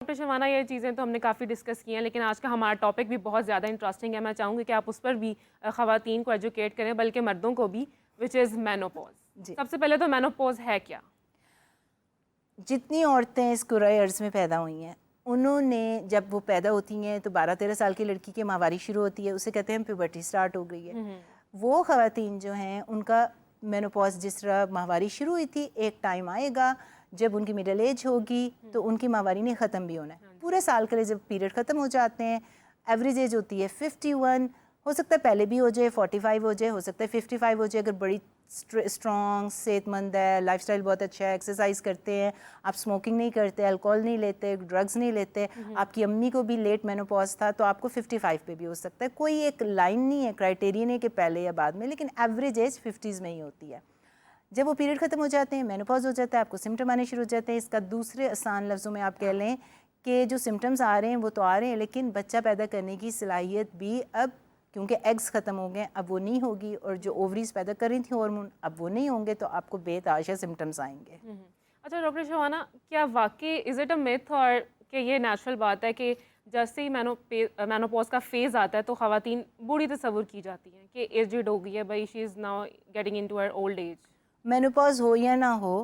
Doctor Shabana یہ چیزیں تو ہم نے کافی ڈسکس کی ہیں، لیکن آج کا ہمارا ٹاپک بھی بہت زیادہ انٹرسٹنگ ہے. میں چاہوں گی کہ آپ اس پر بھی خواتین کو ایجوکیٹ کریں، بلکہ مردوں کو بھی، وچ از مینوپوز. سب سے پہلے تو مینوپوز ہے کیا؟ جتنی عورتیں اس کرۂ ارض میں پیدا ہوئی ہیں، انہوں نے جب وہ پیدا ہوتی ہیں تو 12-13 سال کی لڑکی کی ماہواری شروع ہوتی ہے، اسے کہتے ہیں پیوبرٹی سٹارٹ ہو گئی ہے. وہ خواتین جو ہیں ان کا مینوپوز جس طرح ماہواری شروع ہوئی تھی، ایک ٹائم آئے گا جب ان کی مڈل ایج ہوگی تو ان کی ماہواری نہیں ختم بھی ہونا ہے. پورے سال کے لیے جب پیریڈ ختم ہو جاتے ہیں، ایوریج ایج ہوتی ہے 51، ہو سکتا ہے پہلے بھی ہو جائے 45 ہو جائے، ہو سکتا ہے 55 ہو جائے. اگر بڑی اسٹرانگ صحت مند ہے، لائف سٹائل بہت اچھا ہے، ایکسرسائز کرتے ہیں، آپ اسموکنگ نہیں کرتے، الکوہل نہیں لیتے، ڈرگز نہیں لیتے، آپ کی امی کو بھی لیٹ مینوپوز تھا تو آپ کو 55 پہ بھی ہو سکتا ہے. کوئی ایک لائن نہیں ہے، کرائٹیریا نہیں کہ پہلے یا بعد میں، لیکن ایوریج ایج 50s میں ہی ہوتی ہے. جب وہ پیریڈ ختم ہو جاتے ہیں، مینوپوز ہو جاتا ہے، آپ کو سمٹم آنے شروع ہو جاتے ہیں. اس کا دوسرے آسان لفظوں میں آپ کہہ لیں کہ جو سمٹمز آ رہے ہیں وہ تو آ رہے ہیں، لیکن بچہ پیدا کرنے کی صلاحیت بھی اب، کیونکہ ایگز ختم ہو گئے، اب وہ نہیں ہوگی، اور جو اووریز پیدا کر رہی تھیں ہارمون اب وہ نہیں ہوں گے، تو آپ کو بے تحاشا سمٹمز آئیں گے. اچھا ڈاکٹر شبانہ، کیا واقعی از اٹ اے میتھ اور کہ یہ نیچرل بات ہے کہ جیسے ہی مینوپوز کا فیز آتا ہے تو خواتین بوڑھی تصور کی جاتی ہیں کہ ایجڈ ہو گئی ہے، بھائی she is now getting into her old age? Menopause ہو یا نہ ہو،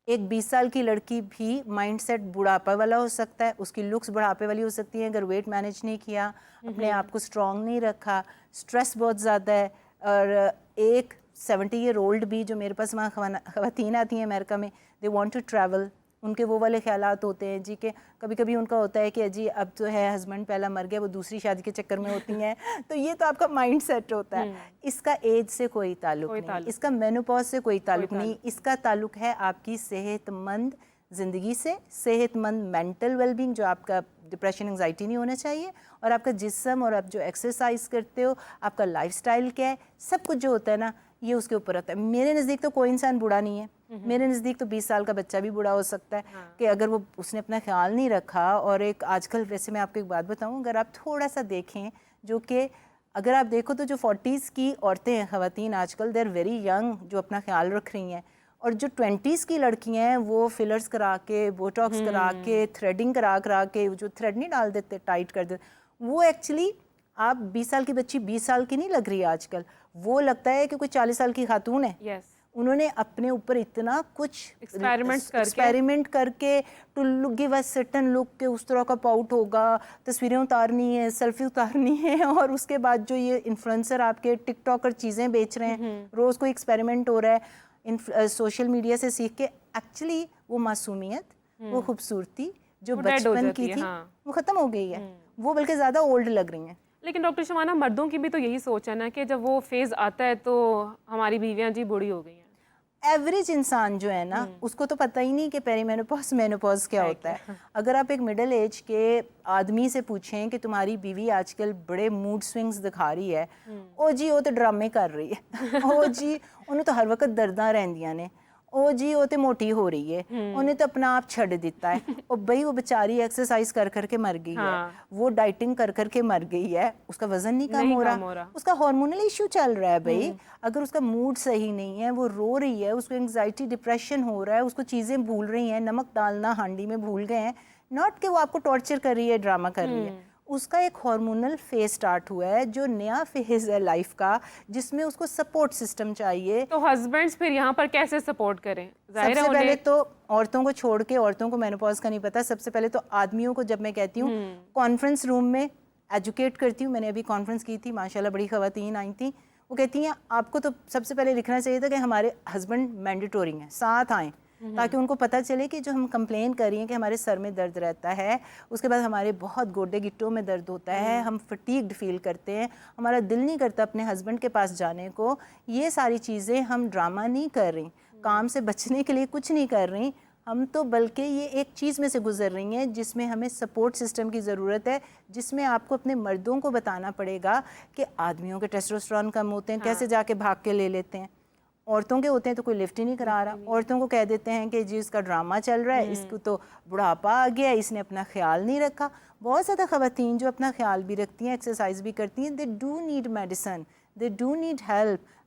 ایک 20 سال کی لڑکی بھی مائنڈ سیٹ بڑھاپا والا ہو سکتا ہے، اس کی لکس بڑھاپے والی ہو سکتی ہیں اگر ویٹ مینیج نہیں کیا، اپنے آپ کو اسٹرانگ نہیں رکھا، سٹریس بہت زیادہ ہے. اور ایک 70 ایئر اولڈ بھی جو میرے پاس وہاں خواتین آتی ہیں امریکہ میں، دے وانٹ ٹو ٹریول، ان کے وہ والے خیالات ہوتے ہیں جی کہ کبھی کبھی ان کا ہوتا ہے کہ جی اب تو ہے ہسبینڈ پہلا مر گیا، وہ دوسری شادی کے چکر میں ہوتی ہیں. تو یہ تو آپ کا مائنڈ سیٹ ہوتا ہے. اس کا ایج سے کوئی تعلق نہیں، اس کا مینوپوز سے کوئی تعلق نہیں، اس کا تعلق ہے آپ کی صحت مند زندگی سے، صحت مند مینٹل ویل بینگ، جو آپ کا ڈپریشن انگزائٹی نہیں ہونا چاہیے، اور آپ کا جسم، اور آپ جو ایکسرسائز کرتے ہو، آپ کا لائف سٹائل کیا ہے، سب کچھ جو ہوتا ہے نا یہ اس کے اوپر ہوتا ہے. میرے نزدیک تو کوئی انسان بوڑھا نہیں ہے. میرے نزدیک تو 20 سال کا بچہ بھی بوڑھا ہو سکتا ہے کہ اگر وہ اس نے اپنا خیال نہیں رکھا. اور ایک آج کل ویسے میں آپ کو ایک بات بتاؤں، اگر آپ تھوڑا سا دیکھیں، جو کہ اگر آپ دیکھو تو جو 40s کی عورتیں ہیں، خواتین آج کل، دے آر ویری ینگ، جو اپنا خیال رکھ رہی ہیں. اور جو 20s کی لڑکیاں ہیں وہ فلرز کرا کے، بوٹاکس کرا کے، تھریڈنگ کرا کے، جو تھریڈ نہیں ڈال دیتے، ٹائٹ کر دیتے، وہ ایکچولی آپ 20 سال کی بچی 20 سال کی نہیں لگ رہی ہے آج کل، وہ لگتا ہے کہ کوئی 40 سال کی خاتون ہے. انہوں نے اپنے اوپر اتنا کچھ ایکسپیریمنٹ کر کے ٹو گیو اے سرٹن لک کہ اس طرح کا پاؤٹ ہوگا، تصویریں اتارنی ہے، سیلفی اتارنی ہے، اور اس کے بعد جو یہ انفلوئنسر آپ کے ٹک ٹاکر چیزیں بیچ رہے ہیں، روز کوئی ایکسپیریمنٹ ہو رہا ہے سوشل میڈیا سے سیکھ کے. ایکچولی وہ معصومیت، وہ خوبصورتی جو بچپن کی تھی وہ ختم ہو گئی ہے، وہ بلکہ زیادہ اولڈ لگ رہی ہیں. لیکن ڈاکٹر شبانہ، مردوں کی بھی تو یہی سوچ ہے نا کہ جب وہ فیز آتا ہے تو ہماری بیویاں جی بوڑھی ہو گئی ہیں. ایوریج انسان جو ہے نا اس کو تو پتہ ہی نہیں کہ پیری مینوپوز مینوپوز کیا ہوتا ہے. اگر آپ ایک مڈل ایج کے آدمی سے پوچھیں کہ تمہاری بیوی آج کل بڑے موڈ سوئنگز دکھا رہی ہے، او جی وہ تو ڈرامے کر رہی ہے، او جی انہوں تو ہر وقت درداں رہندیاں نے، او جی وہ تو موٹی ہو رہی ہے، انہیں تو اپنا آپ چھڑ دیتا ہے. اور بھائی وہ بیچاری ایکسرسائز کر کر کے مر گئی ہے، وہ ڈائٹنگ کر کر کے مر گئی ہے، اس کا وزن نہیں کم ہو رہا، اس کا ہارمونل ایشو چل رہا ہے. بھائی اگر اس کا موڈ صحیح نہیں ہے، وہ رو رہی ہے، اس کو انگزائٹی ڈپریشن ہو رہا ہے، اس کو چیزیں بھول رہی ہیں، نمک ڈالنا ہانڈی میں بھول گئے ہیں، ناٹ کہ وہ آپ کو ٹارچر کر رہی ہے، ڈرامہ کر رہی ہے. اس کا ایک ہارمونل فیز سٹارٹ ہوا ہے جو نیا فیز ہے لائف کا، جس میں اس کو سپورٹ سسٹم چاہیے. تو ہسبینڈز پھر یہاں پر کیسے سپورٹ کریں؟ سب سے پہلے تو عورتوں کو چھوڑ کے، عورتوں کو مینوپوز کا نہیں پتا، سب سے پہلے تو آدمیوں کو جب میں کہتی ہوں کانفرنس روم میں ایجوکیٹ کرتی ہوں، میں نے ابھی کانفرنس کی تھی، ماشاءاللہ بڑی خواتین آئی تھیں، وہ کہتی ہیں آپ کو تو سب سے پہلے لکھنا چاہیے تھا کہ ہمارے ہسبینڈ مینڈیٹوری ہیں، ساتھ آئیں، تاکہ ان کو پتہ چلے کہ جو ہم کمپلین کر رہی ہیں کہ ہمارے سر میں درد رہتا ہے، اس کے بعد ہمارے بہت گوڈے گٹوں میں درد ہوتا ہے، ہم فٹیگڈ فیل کرتے ہیں، ہمارا دل نہیں کرتا اپنے ہسبینڈ کے پاس جانے کو. یہ ساری چیزیں ہم ڈرامہ نہیں کر رہی، کام سے بچنے کے لیے کچھ نہیں کر رہی ہم تو، بلکہ یہ ایک چیز میں سے گزر رہی ہیں جس میں ہمیں سپورٹ سسٹم کی ضرورت ہے، جس میں آپ کو اپنے مردوں کو بتانا پڑے گا کہ آدمیوں کے ٹیسٹوسٹرون کم ہوتے ہیں، کیسے جا کے بھاگ کے لے لیتے ہیں، عورتوں کے ہوتے ہیں تو کوئی لفٹ ہی نہیں کرا رہا، عورتوں کو کہہ دیتے ہیں کہ جی اس کا ڈرامہ چل رہا ہے، اس کو تو بڑھاپا آ گیا ہے، اس نے اپنا خیال نہیں رکھا. بہت زیادہ خواتین جو اپنا خیال بھی رکھتی ہیں، ایکسرسائز بھی کرتی ہیں، they do need medicine, they do need help.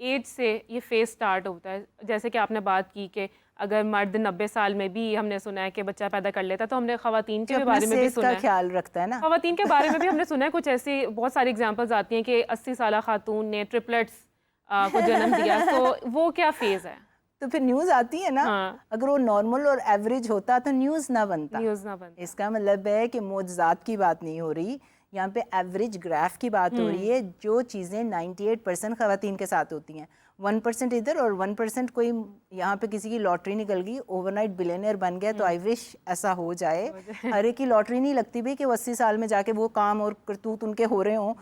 Age سے یہ فیز سٹارٹ ہوتا ہے؟ جیسے کہ آپ نے بات کی کہ اگر مرد 90 سال میں بھی ہم نے سنا ہے کہ بچہ پیدا کر لیتا ہے، تو ہم نے خواتین کے بارے میں بھی سنا ہے، خیال رکھتا ہے نا، خواتین کے بارے میں بھی ہم نے سنا ہے کچھ ایسی بہت ساری ایگزامپلز آتی ہیں کہ 80 سالہ خاتون نے ٹرپلٹس کو جنم دیا، تو وہ کیا فیز ہے؟ تو پھر نیوز آتی ہے نا، اگر وہ نارمل اور ایوریج ہوتا تو نیوز نہ بنتا. اس کا مطلب ہے کہ معجزات کی بات نہیں ہو رہی یہاں پہ، ایوریج گراف کی بات ہو رہی ہے. جو چیزیں 98% خواتین کے ساتھ ہوتی ہیں، 1% ادھر اور 1% کوئی یہاں پہ کسی کی لاٹری نکل گئی، اوور نائٹ بلینئر بن گیا، تو آئی وش ایسا ہو جائے. ہر ایک کی لاٹری نہیں لگتی بھی کہ وہ 80 سال میں جا کے وہ کام اور کرتوت ان کے ہو رہے ہوں.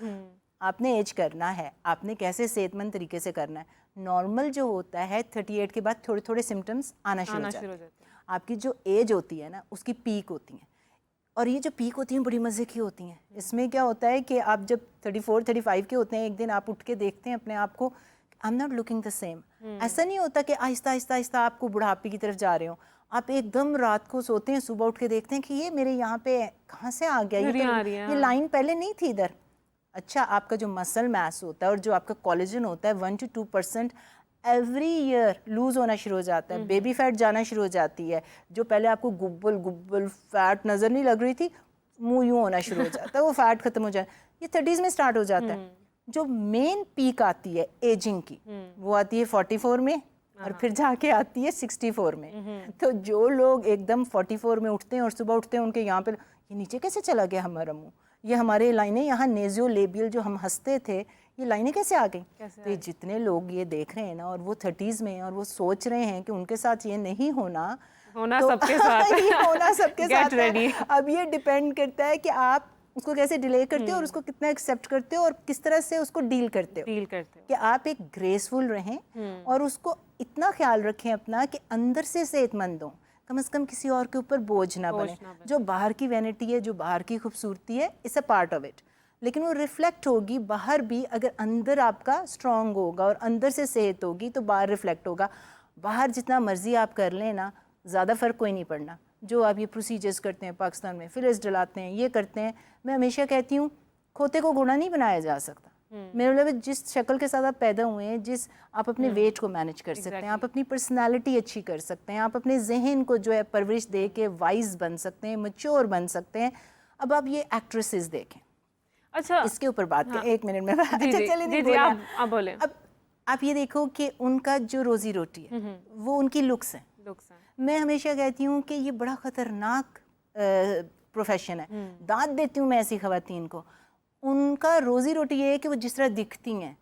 آپ نے ایج کرنا ہے، آپ نے کیسے صحت مند طریقے سے کرنا ہے. نارمل جو ہوتا ہے 38 کے بعد تھوڑے تھوڑے سمٹمز آنا شروع ہو جاتے ہیں. آپ کی جو ایج ہوتی ہے نا اس کی پیک ہوتی ہیں، اور یہ جو پیک ہوتی ہیں بڑی مزے کی ہوتی ہیں. اس میں کیا ہوتا ہے کہ آپ جب 34-35 کے ہوتے ہیں، ایک دن آپ اٹھ کے دیکھتے ہیں اپنے آپ کو، I am not looking the same. ایسا نہیں ہوتا کہ آہستہ آہستہ آہستہ آپ کو بڑھاپے کی طرف جا رہے ہو. آپ ایک دم رات کو سوتے ہیں، صبح اٹھ کے دیکھتے ہیں کہ یہ میرے یہاں پہ کہاں سے آ گیا، یہ لائن پہلے نہیں تھی ادھر. اچھا، آپ کا جو مسل میس ہوتا ہے اور جو آپ کا کولیجن ہوتا ہے 1 to 2% ایوری ایئر لوز ہونا شروع ہو جاتا ہے. بیبی فیٹ جانا شروع ہو جاتی ہے. جو پہلے آپ کو گبل فیٹ نظر نہیں لگ رہی تھی، منہ یوں ہونا شروع ہو جاتا ہے، وہ فیٹ ختم ہو جائے. یہ 30s میں سٹارٹ ہو جاتا ہے. جو مین پیک آتی ہے ایجنگ کی وہ آتی ہے 44 میں، اور پھر جا کے آتی ہے 64 میں. تو جو لوگ ایک دم 44 میں اٹھتے ہیں اور صبح اٹھتے ہیں ان کے یہاں پہ یہ نیچے کیسے چلا گیا ہمارا منہ، یہ ہمارے لائنیں یہاں نیزیو لیبیل جو ہم ہنستے تھے یہ لائنیں کیسے آ گئیں. تو یہ جتنے لوگ یہ دیکھ رہے ہیں نا اور وہ 30s میں اور وہ سوچ رہے ہیں کہ ان کے ساتھ یہ نہیں ہونا سب کے ساتھ ہونا سب کے ساتھ ہے. اب یہ ڈیپینڈ کرتا ہے کہ آپ اس کو کیسے ڈیلے کرتے ہو اور اس کو کتنا ایکسیپٹ کرتے ہو اور کس طرح سے اس کو ڈیل کرتے ہو کہ آپ ایک گریسفل رہیں اور اس کو اتنا خیال رکھیں اپنا کہ اندر سے صحت مند ہوں، کم از کم کسی اور کے اوپر بوجھ نہ بنے. جو باہر کی وینٹی ہے، جو باہر کی خوبصورتی ہے، it's a part of it, لیکن وہ ریفلیکٹ ہوگی باہر بھی. اگر اندر آپ کا اسٹرانگ ہوگا اور اندر سے صحت ہوگی تو باہر ریفلیکٹ ہوگا. باہر جتنا مرضی آپ کر لیں نا، زیادہ فرق کوئی نہیں پڑنا. جو آپ یہ پروسیجرز کرتے ہیں پاکستان میں، فلرز ڈلاتے ہیں، یہ کرتے ہیں، میں ہمیشہ کہتی ہوں کھوتے کو گھوڑا نہیں بنایا جا سکتا. میرے مطلب جس شکل کے ساتھ آپ پیدا ہوئے ہیں، جس آپ اپنے ویٹ کو مینیج کر سکتے ہیں، آپ اپنی پرسنالٹی اچھی کر سکتے ہیں، آپ اپنے ذہن کو جو ہے پرورش دے کے وائز بن سکتے ہیں، میچور بن سکتے ہیں. اب آپ یہ ایکٹریسز دیکھیں. اچھا، اس کے اوپر بات کریں 1 منٹ میں. اچھا چلیں آپ بولیں. اب آپ یہ دیکھو کہ ان کا جو روزی روٹی ہے وہ ان کی لکس ہے. میں ہمیشہ کہتی ہوں کہ یہ بڑا خطرناک پروفیشن ہے. داد دیتی ہوں میں ایسی خواتین کو. ان کا روزی روٹی یہ ہے کہ وہ جس طرح دکھتی ہیں.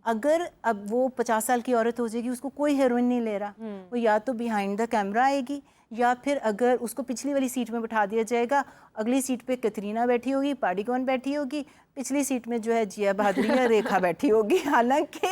اگر اب وہ 50 سال کی عورت ہو جائے گی، اس کو کوئی ہیروئن نہیں لے رہا، وہ یا تو بیہائنڈ دا کیمرہ آئے گی، یا پھر اگر اس کو پچھلی والی سیٹ میں بٹھا دیا جائے گا، اگلی سیٹ پہ کترینہ بیٹھی ہوگی، پاڈیکون بیٹھی ہوگی، پچھلی سیٹ میں جو ہے جیا بہادری یا ریکھا بیٹھی ہوگی. حالانکہ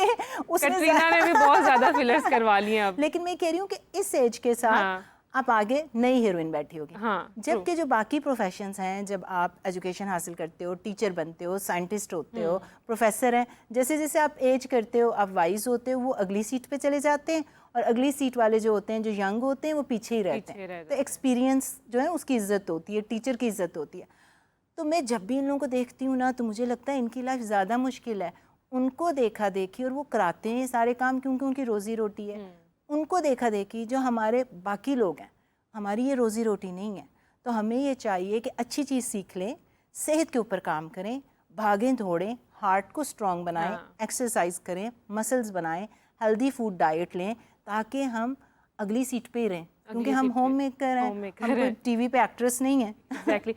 اس میں کترینہ نے بھی بہت زیادہ فلرز کروا لی ہیں اب. لیکن میں کہہ رہی ہوں کہ اس ایج کے ساتھ آپ آگے نئی ہیروئن بیٹھی ہوگی. جبکہ جو باقی پروفیشنز ہیں، جب آپ ایجوکیشن حاصل کرتے ہو، ٹیچر بنتے ہو، سائنٹسٹ ہوتے ہو، پروفیسر ہیں، جیسے جیسے آپ ایج کرتے ہو، آپ وائز ہوتے ہو، وہ اگلی سیٹ پہ چلے جاتے ہیں، اور اگلی سیٹ والے جو ہوتے ہیں، جو ینگ ہوتے ہیں، وہ پیچھے ہی رہتے ہیں. تو ایکسپیرینس جو ہے اس کی عزت ہوتی ہے، ٹیچر کی عزت ہوتی ہے. تو میں جب بھی ان لوگوں کو دیکھتی ہوں نا، تو مجھے لگتا ہے ان کی لائف زیادہ مشکل ہے. ان کو دیکھا دیکھی، اور وہ کراتے ہیں یہ سارے کام کیونکہ ان کی روزی روٹی ہے. ان کو دیکھا دیکھی جو ہمارے باقی لوگ ہیں، ہماری یہ روزی روٹی نہیں ہے. تو ہمیں یہ چاہیے کہ اچھی چیز سیکھ لیں، صحت کے اوپر کام کریں، بھاگیں دوڑیں، ہارٹ کو اسٹرانگ بنائیں، ایکسرسائز کریں، مسلز بنائیں، ہیلدی فوڈ ڈائٹ لیں، تاکہ ہم اگلی سیٹ پہ ہی رہیں. کیونکہ ہم ہوم میکر ہیں، ہم کوئی ٹی وی پہ ایکٹریس نہیں ہیں. ایگزیکٹلی.